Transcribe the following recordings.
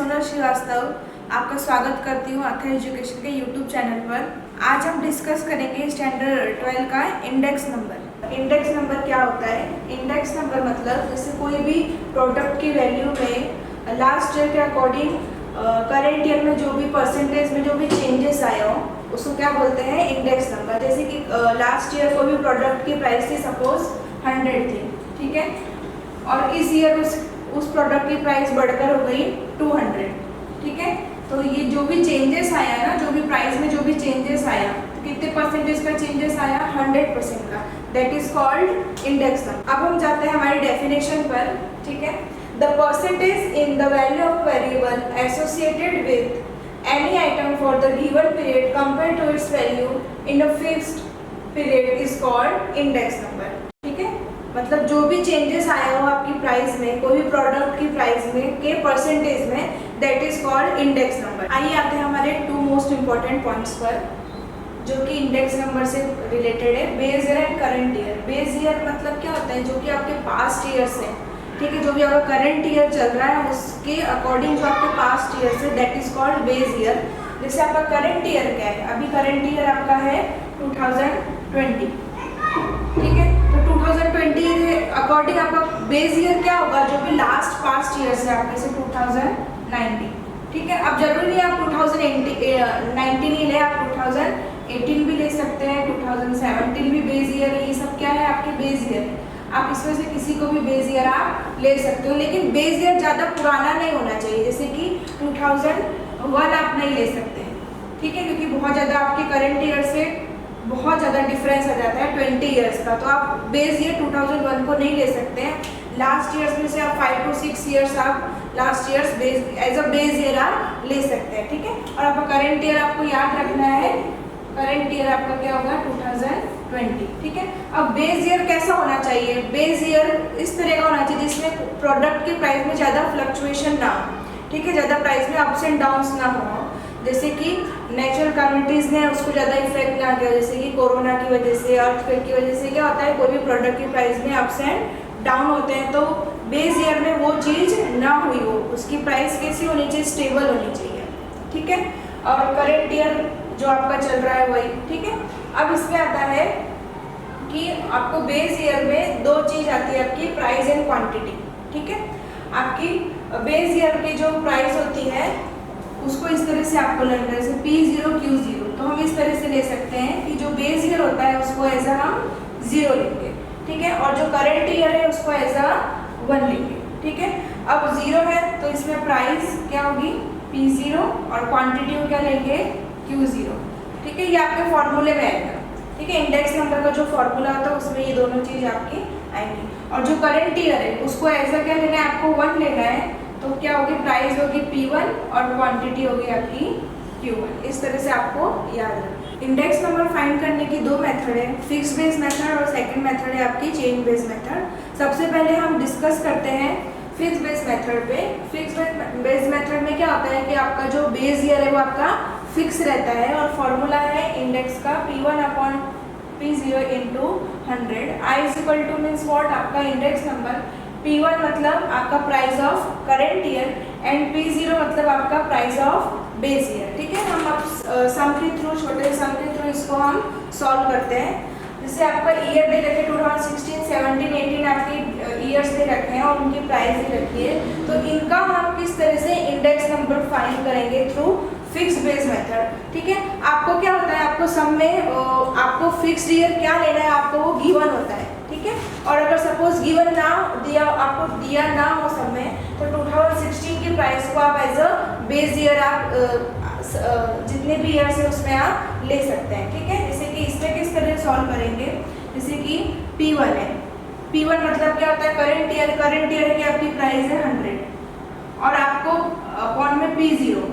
सोनल श्रीवास्तव आपका स्वागत करती हूँ अथर एजुकेशन के यूट्यूब चैनल पर। आज हम डिस्कस करेंगे स्टैंडर्ड 12 का इंडेक्स नंबर। इंडेक्स नंबर क्या होता है? इंडेक्स नंबर मतलब जैसे कोई भी प्रोडक्ट की वैल्यू में लास्ट ईयर के अकॉर्डिंग करेंट ईयर में जो भी परसेंटेज में जो भी चेंजेस आए हो उसको क्या बोलते हैं? Index number. जैसे कि लास्ट ईयर कोई भी प्रोडक्ट की प्राइस थी सपोज 100 थी, ठीक है, और इस ईयर उस प्रोडक्ट की प्राइस बढ़कर हो गई 200, ठीक है। तो ये जो भी चेंजेस आया ना, जो भी प्राइस में जो भी चेंजेस आया, तो कितने परसेंटेज का चेंजेस आया? 100% का। That is called index number. अब हम जाते हैं हमारी डेफिनेशन पर, ठीक है। The percentage in the value of variable associated with any item for the given period compare to its value in a fixed period is called index number, ठीक है। मतलब जो भी चेंजेस आया हो आपकी प्राइस में, कोई भी प्रोडक्ट की प्राइस में के परसेंटेज में, that is called index number. आइए आते हैं हमारे 2 मोस्ट इंपॉर्टेंट पॉइंट्स पर जो कि इंडेक्स नंबर से रिलेटेड है। Base year and current year. Base year मतलब क्या होता है? जो कि आपके पास्ट ईयर्स है, ठीक है, जो भी आपका करंट ईयर चल रहा है उसके अकॉर्डिंग जो आपके पास्ट ईयर्स है, that is called base year. जैसे आपका करंट ईयर क्या है? अभी करंट ईयर आपका है 2020, ठीक है। तो 2020 अकॉर्डिंग आपका बेस ईयर क्या होगा? जो भी लास्ट पास्ट ईयर है आपके से 2019, ठीक है। अब जरूरी नहीं आप 2019 ही ले, आप 2018 भी ले सकते हैं, 2017 भी बेस ईयर है। ये सब क्या है? आपके बेस ईयर है। आप इसमें से किसी को भी बेस ईयर आप ले सकते हो, लेकिन बेस ईयर ज़्यादा पुराना नहीं होना चाहिए। जैसे कि 2001 आप नहीं ले सकते, ठीक है, क्योंकि बहुत ज़्यादा आपके करंट ईयर से बहुत ज़्यादा डिफरेंस आ जाता है 20 ईयर्स का। तो आप बेस ईयर 2001 को नहीं ले सकते हैं। लास्ट ईयर्स में से आप 5 to 6 ईयर्स आप last years base as a base year आप ले सकते हैं, ठीक है। और आपका करंट ईयर आपको याद रखना है, करंट ईयर आपका क्या होगा? 2020, ठीक है। अब बेस ईयर कैसा होना चाहिए? बेस ईयर इस तरह का होना चाहिए जिसमें प्रोडक्ट की प्राइस में ज़्यादा फ्लक्चुएशन ना हो, ठीक है, ज़्यादा प्राइस में अप्स एंड डाउन्स ना हो। जैसे कि नेचुरल कैलेमिटीज़ ने उसको ज़्यादा इफेक्ट ना किया, जैसे कि कोरोना की वजह से, अर्थक्वेक की वजह से क्या होता है? कोई भी प्रोडक्ट की प्राइस में अप्स एंड डाउन होते हैं। तो बेस ईयर में वो चीज़ ना हुई हो, उसकी प्राइस कैसी होनी चाहिए? स्टेबल होनी चाहिए, ठीक है। और करेंट ईयर जो आपका चल रहा है वही, ठीक है। अब इसमें आता है कि आपको बेस ईयर में 2 चीज़ आती है, आपकी प्राइस एंड क्वांटिटी, ठीक है। आपकी बेस ईयर की जो प्राइस होती है उसको इस तरह से आपको लेना है, जैसे P0 Q0। तो हम इस तरह से ले सकते हैं कि जो बेस ईयर होता है उसको एज अ हम 0 लेंगे, ठीक है, और जो करंट ईयर है उसको एज अ 1 लेंगे, ठीक है। अब 0 है तो इसमें प्राइस क्या होगी? P0 और क्वांटिटी को क्या लेंगे? Q0, ठीक है। ये आपके फॉर्मूले में आएगा, ठीक है। इंडेक्स नंबर का जो फॉर्मूला होता है उसमें ये दोनों चीज़ आपकी आएंगी। और जो करंट ईयर है उसको एज अ क्या लेना है? आपको 1 लेना है। तो क्या होगी? प्राइस होगी P1 और क्वांटिटी होगी आपकी Q1। इस तरह से आपको याद रखना। इंडेक्स नंबर फाइंड करने की 2 मेथड है, फिक्स बेस मेथड और सेकंड मेथड है आपकी चेन बेस मेथड। सबसे पहले हम डिस्कस करते हैं फिक्स बेस मेथड पे। फिक्स बेस मेथड में क्या होता है कि आपका जो बेस ईयर है वो आपका फिक्स रहता है और फॉर्मूला है इंडेक्स का P1 upon P0 into 100। I is equal two means what? आपका इंडेक्स नंबर। P1 मतलब आपका price of current year and P0 मतलब आपका प्राइस ऑफ बेस ईयर, ठीक है। हम अब सम के थ्रू, छोटे सम के थ्रू इसको हम सॉल्व करते हैं। जैसे आपका ईयर दे रखे 2016, 17, 18 आपके ईयर्स दे रखे हैं और उनकी प्राइस दे रखी है। तो इनका हम किस तरह से इंडेक्स नंबर फाइंड करेंगे? थ्रू फिक्स बेस मेथड, ठीक है। आपको क्या होता है? आपको सम में आपको फिक्स्ड ईयर क्या लेना है? आपको वो गिवन होता है, ठीक है। और अगर सपोज गिवन ना दिया, आपको दिया ना हो सब में, तो 2016 की प्राइस को आप एज अ बेस ईयर आप जितने भी ईयर्स है उसमें आप ले सकते हैं, ठीक है। जैसे कि इसमें किस तरह सॉल्व करेंगे? जैसे कि P1 है, P1 मतलब क्या होता है? Current year. करंट ईयर की आपकी प्राइस है 100 और आपको अपॉन में P0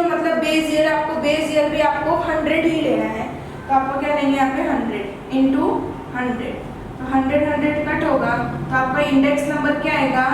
मतलब बेस ईयर। आपको बेस ईयर भी आपको 100 ही लेना है, तो आपको क्या लेंगे? यहाँ पे 100 इंटू 100। तो 100 कट होगा तो आपका इंडेक्स नंबर क्या आएगा?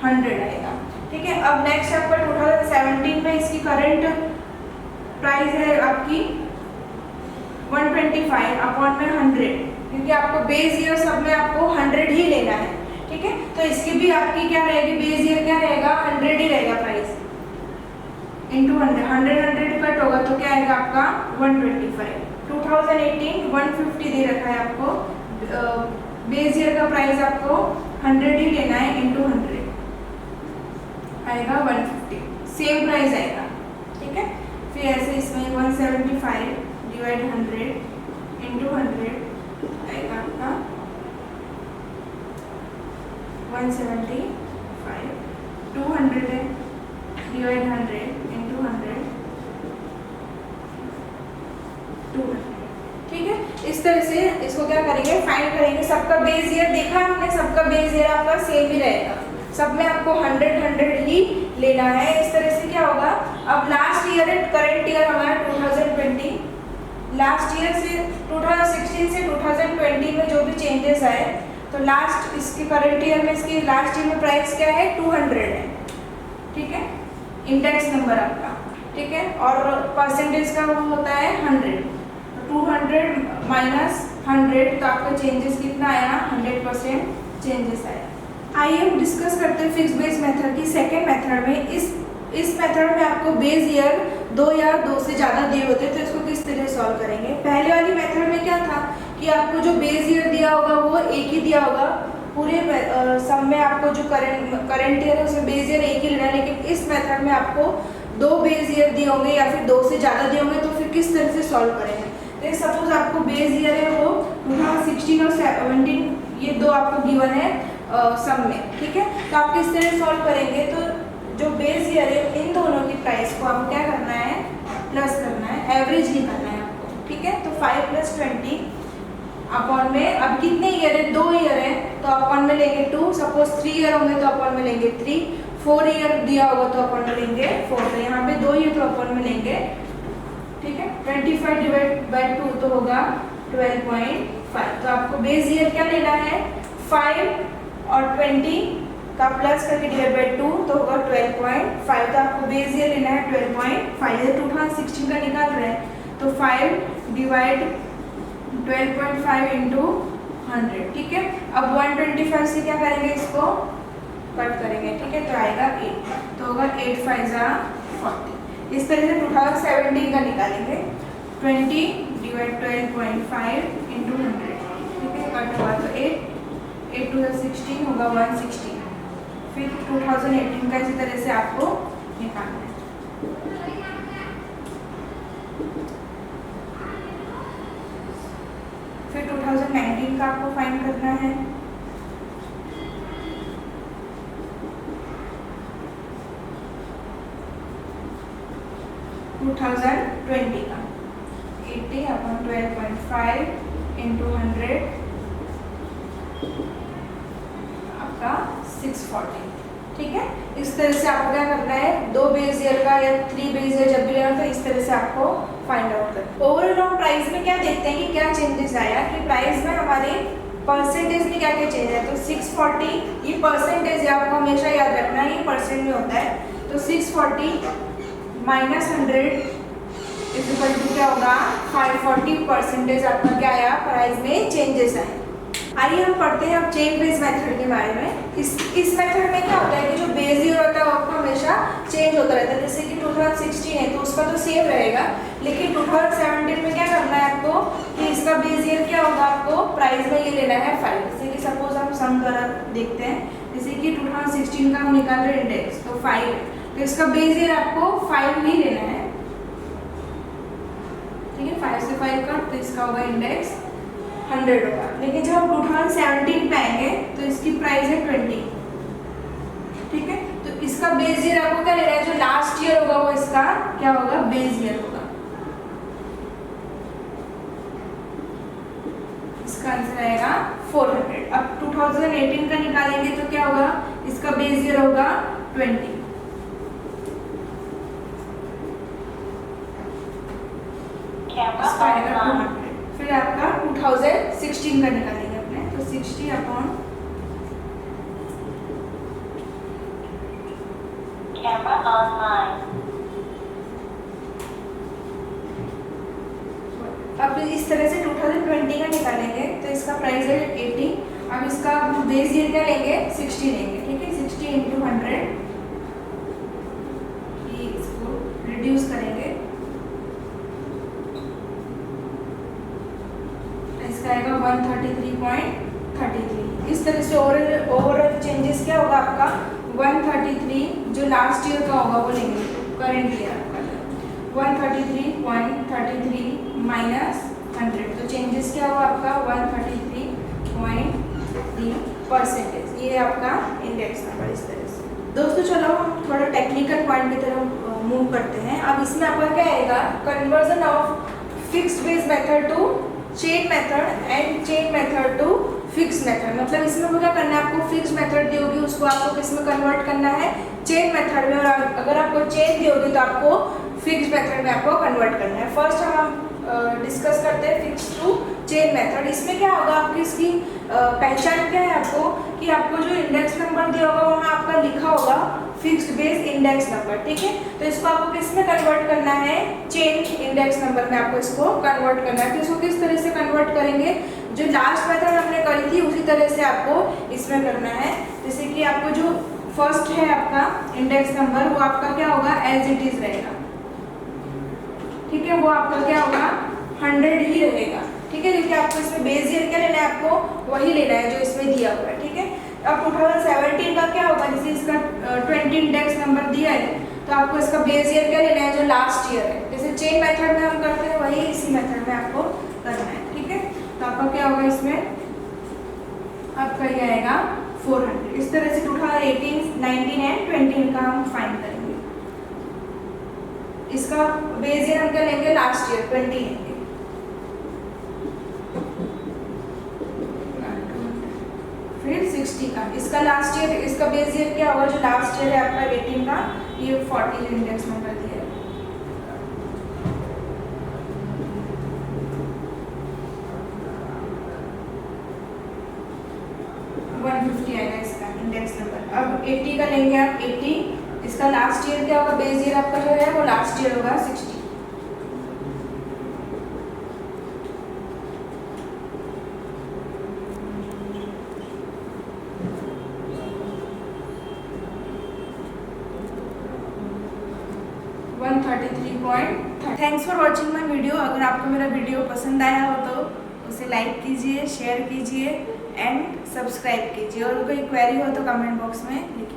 100 आएगा, ठीक है। अब नेक्स्ट आपका 2017 में इसकी करंट प्राइस है आपकी 125 अपॉन में 100, क्योंकि आपको बेस ईयर सब में आपको 100 ही लेना है, ठीक है। तो इसकी भी आपकी क्या रहेगी? बेस ईयर क्या रहेगा? 100 ही रहेगा प्राइस, इंटू 100 कट होगा तो क्या आएगा आपका 125। 2018 150 दे रखा है आपको, बेस ईयर का प्राइस आपको 100 ही लेना है, इंटू 100 आएगा 150, सेम प्राइस आएगा। ठीक है, फिर ऐसे इसमें 175 डिवाइड 100 इंटू 100 आएगा आपका 175, 200 है डिवाइड 100 इंटू 100 200। ठीक है, इस तरह से इसको क्या करेंगे, फाइंड करेंगे। सबका बेस ईयर देखा हमने, सबका बेस ईयर आपका सेम ही रहेगा, सब में आपको 100 ही लेना है। इस तरह से क्या होगा, अब लास्ट ईयर है, करंट ईयर हमारा 2020, लास्ट ईयर से 2016 से 2020 में जो भी चेंजेस आए, तो लास्ट इसके करंट ईयर में, इसकी लास्ट ईयर में प्राइस क्या है 200 है। ठीक है, इंडेक्स नंबर आपका। ठीक है, और परसेंटेज का वो होता है 100, 200 माइनस 100 तो आपका चेंजेस कितना आया, 100% चेंजेस आया। आइए हम डिस्कस करते हैं फिक्स बेस मेथड की सेकेंड मेथड में। इस मेथड में आपको बेस ईयर 2 या 2 से ज़्यादा दिए होते हैं, तो इसको किस तरह सॉल्व करेंगे। पहले वाली मेथड में क्या था कि आपको जो बेस ईयर दिया होगा वो एक ही दिया होगा, पूरे सम में आपको जो करंट ईयर है उसमें बेस ईयर एक ही लेना है। लेकिन इस मेथड में आपको 2 बेस ईयर दिए होंगे या फिर 2 से ज़्यादा दिए होंगे, तो फिर किस तरह से सॉल्व करेंगे। तो सपोज आपको बेस ईयर है वो 2016 और 17, ये 2 आपको गिवन है सम में। ठीक है, तो आप किस तरह सॉल्व करेंगे, तो जो बेस ईयर है इन दोनों की प्राइस को आपको क्या करना है, प्लस करना है, एवरेज नहीं करना है आपको। ठीक है, तो 5 + 20 अपॉन में, अब कितने ईयर है, 2 ईयर है तो अपॉन में लेंगे 2, सपोज 3 ईयर होंगे तो अपॉन में लेंगे 3, 4 ईयर दिया होगा तो अपॉन में लेंगे 4, तो यहाँ पे 2 ईयर तो अपॉन में लेंगे। ठीक है, 25 डिवाइड बाय 2 तो होगा 12.5। तो आपको बेस ईयर क्या लेना है, 5 और 20 का प्लस करके डिवाइड बाय 2 तो होगा 12.5। तो आपको बेस ईयर लेना है 12.5, ये 2016 का निकाल रहे हैं, तो 5 डिवाइड 12.5 इंटू 100। ठीक है, अब 125 से क्या करेंगे, इसको कट करेंगे। ठीक है, तो आएगा 8, तो होगा 8 5 × 40। इस तरह से 2017 का निकालेंगे, 20 डिवाइड 12.5 इंटू 100। ठीक है, कट हुआ तो 8 2 16 होगा 160। फिर 2018 का इसी तरह से आपको निकालना है। फिर 2019 का आपको फाइंड करना है। $2020 का 80 अपॉन 12.5 इंटू 100 आपका 640। ठीक है, इस तरह से आपको क्या करना है, 2 बेस ईयर का या 3 बेस ईयर जब भी लेना तो इस तरह से आपको फाइंड आउट करना। ओवरऑल हम प्राइस में क्या देखते हैं कि क्या चेंजेस आया, कि प्राइस में हमारे परसेंटेज में क्या क्या चेंज है। तो 640 ये परसेंटेज है, आपको हमेशा याद रखना है, ये परसेंट में होता है। तो 640 माइनस 100 इक्वल टू क्या होगा 540% आपका क्या आया, प्राइस में चेंजेस आए। आइए हम पढ़ते हैं अब चेन बेस मेथड के बारे में। इस मेथड में क्या होता है कि जो बेस ईयर होता है वो आपको हमेशा चेंज होता रहता है। जैसे कि 2016 है तो उसका तो सेम रहेगा, लेकिन 2017 में क्या करना है आपको कि इसका बेस ईयर क्या होगा, आपको प्राइस में ये लेना है 5। जैसे कि सपोज हम सम द्वारा देखते हैं, जैसे कि 2016 का हम निकाल रहे हैं इंडेक्स, तो 5 है, तो इसका बेस ईयर आपको 5 ही लेना है। ठीक है, 5 से 5 कट, तो इसका होगा इंडेक्स 100 होगा। लेकिन जब हम 2017 पे आएंगे तो इसकी प्राइस है 20। ठीक है, तो इसका बेस ईयर आपको क्या लेना है, जो लास्ट ईयर होगा वो इसका क्या होगा, बेस ईयर होगा। इसका आंसर आएगा 400। अब 2018 का निकालेंगे तो क्या होगा, इसका बेस ईयर होगा 20। इसका आएगा 200। फिर आपका 2016 का निकालेंगे अपने, तो 60 अपॉन कैमरा ऑनलाइन। अब इस तरह से 2020 का निकालेंगे तो इसका प्राइस है 80। अब इसका बेस ईयर क्या लेंगे, 60 लेंगे। ठीक है, 60 इंटू 100, इसको क्या होगा आपका 133, जो लास्ट ईयर का होगा वो लेंगे, करेंट ईयर आपका 133.33 माइनस 100, तो चेंजेस क्या होगा आपका 133.3%। ये आपका इंडेक्स नंबर इस तरह से। दोस्तों चलो हम थोड़ा टेक्निकल पॉइंट की तरफ मूव करते हैं। अब इसमें आपका क्या आएगा, conversion of fixed base method to chain method and chain method to fix method. मतलब इसमें आपको क्या करना है, आपको फिक्स मेथड दी होगी उसको आपको किस में कन्वर्ट करना है, चेन मेथड में, और अगर आपको चेन दी होगी तो आपको फिक्स मेथड में आपको कन्वर्ट करना है। फर्स्ट हम डिस्कस करते हैं फिक्स टू चेन मेथड। इसमें क्या होगा, आपकी इसकी पहचान क्या है आपको, कि आपको जो इंडेक्स नंबर दिया होगा वहाँ आपका लिखा होगा फिक्स्ड बेस इंडेक्स नंबर, ठीक है। तो इसको आपको किस में कन्वर्ट करना है, चेन इंडेक्स नंबर में आपको इसको कन्वर्ट करना है। तो इसको किस तरह से कन्वर्ट करेंगे, जो लास्ट मेथड हमने करी थी उसी तरह से आपको इसमें करना है। जैसे कि आपको जो फर्स्ट है आपका इंडेक्स नंबर, वो आपका क्या होगा, एज इट इज रहेगा, ठीक है। वो आपका क्या होगा 100 ही रहेगा, ठीक है, क्योंकि आपको इसमें बेस ईयर क्या लेना है, आपको वही लेना है जो इसमें दिया हुआ है, ठीक है। अब 2017 का क्या होगा, जैसे इसका 20 इंडेक्स नंबर दिया है तो आपको इसका बेस ईयर क्या लेना है, जो लास्ट ईयर है। जैसे चेन मेथड में हम करते हैं वही इसी मेथड में आपको करना है, ठीक है। तो आपका क्या होगा इसमें, आपका ये आएगा 400। इस तरह से 2018, 19 एंड 20 का हम फाइंड करेंगे। इसका बेस ईयर हम क्या लेंगे, लास्ट ईयर 20 लेंगे। फिर 60 का, इसका लास्ट ईयर, इसका बेस ईयर क्या होगा, जो लास्ट ईयर है आपका 18 का, ये 40 जो इंडेक्स नंबर दिया है। आएगा इसका इंडेक्स नंबर। अब 80 का लेंगे आप, 80, इसका लास्ट ईयर क्या होगा, बेस ईयर आपका जो है वो लास्ट ईयर होगा 60। Thanks for watching my video. अगर आपको मेरा वीडियो पसंद आया हो तो उसे लाइक कीजिए, शेयर कीजिए एंड सब्सक्राइब कीजिए, और कोई क्वेरी हो तो कमेंट बॉक्स में लिखिए।